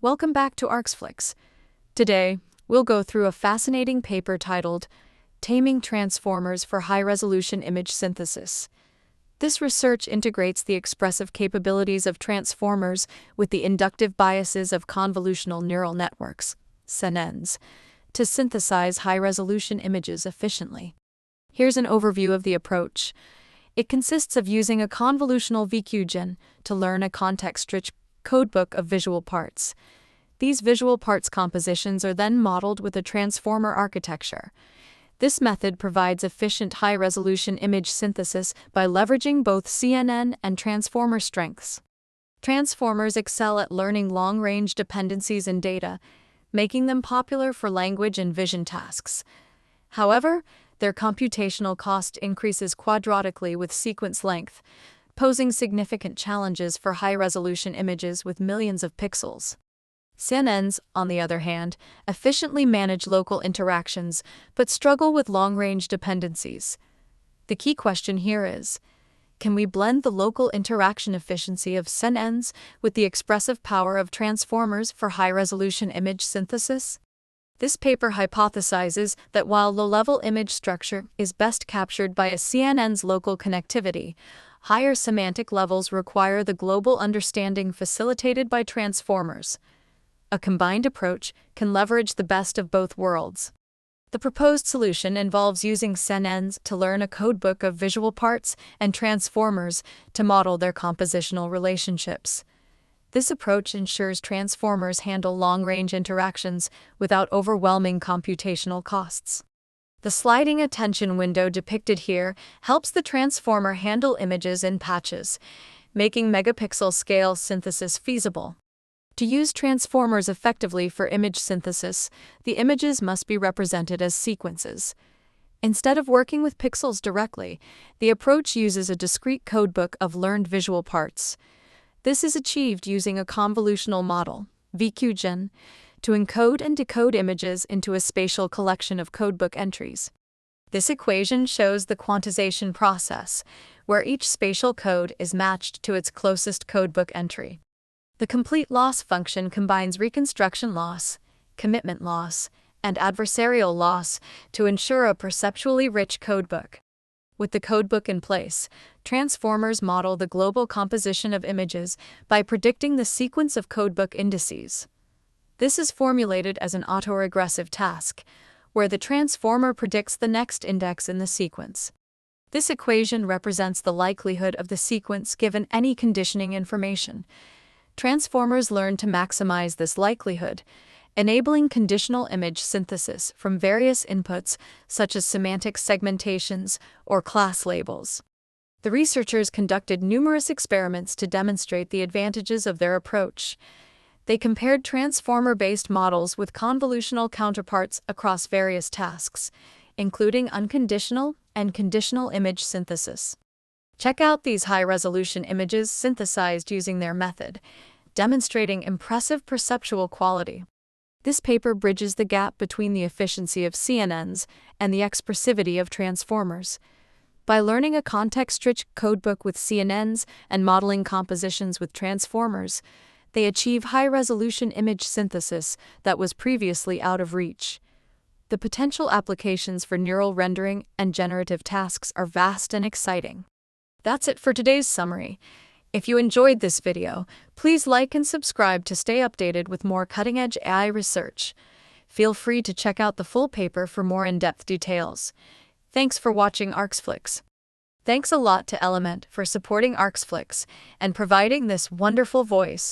Welcome back to Arxflix. Today, we'll go through a fascinating paper titled Taming Transformers for High-Resolution Image Synthesis. This research integrates the expressive capabilities of transformers with the inductive biases of convolutional neural networks, CNNs, to synthesize high-resolution images efficiently. Here's an overview of the approach. It consists of using a convolutional VQ-gen to learn a context-rich codebook of visual parts. These visual parts compositions are then modeled with a transformer architecture. This method provides efficient high-resolution image synthesis by leveraging both CNN and transformer strengths. Transformers excel at learning long-range dependencies in data, making them popular for language and vision tasks. However, their computational cost increases quadratically with sequence length, posing significant challenges for high-resolution images with millions of pixels. CNNs, on the other hand, efficiently manage local interactions but struggle with long-range dependencies. The key question here is, can we blend the local interaction efficiency of CNNs with the expressive power of transformers for high-resolution image synthesis? This paper hypothesizes that while low-level image structure is best captured by a CNN's local connectivity, higher semantic levels require the global understanding facilitated by transformers. A combined approach can leverage the best of both worlds. The proposed solution involves using CNNs to learn a codebook of visual parts and transformers to model their compositional relationships. This approach ensures transformers handle long-range interactions without overwhelming computational costs. The sliding attention window depicted here helps the transformer handle images in patches, making megapixel-scale synthesis feasible. To use transformers effectively for image synthesis, the images must be represented as sequences. Instead of working with pixels directly, the approach uses a discrete codebook of learned visual parts. This is achieved using a convolutional model, VQ-gen, to encode and decode images into a spatial collection of codebook entries. This equation shows the quantization process, where each spatial code is matched to its closest codebook entry. The complete loss function combines reconstruction loss, commitment loss, and adversarial loss to ensure a perceptually rich codebook. With the codebook in place, transformers model the global composition of images by predicting the sequence of codebook indices. This is formulated as an autoregressive task, where the transformer predicts the next index in the sequence. This equation represents the likelihood of the sequence given any conditioning information. Transformers learn to maximize this likelihood, enabling conditional image synthesis from various inputs such as semantic segmentations or class labels. The researchers conducted numerous experiments to demonstrate the advantages of their approach. They compared transformer-based models with convolutional counterparts across various tasks, including unconditional and conditional image synthesis. Check out these high-resolution images synthesized using their method, demonstrating impressive perceptual quality. This paper bridges the gap between the efficiency of CNNs and the expressivity of transformers. By learning a context-rich codebook with CNNs and modeling compositions with transformers, they achieve high-resolution image synthesis that was previously out of reach. The potential applications for neural rendering and generative tasks are vast and exciting. That's it for today's summary. If you enjoyed this video, please like and subscribe to stay updated with more cutting-edge AI research. Feel free to check out the full paper for more in-depth details. Thanks for watching Arxflix. Thanks a lot to Element for supporting Arxflix and providing this wonderful voice.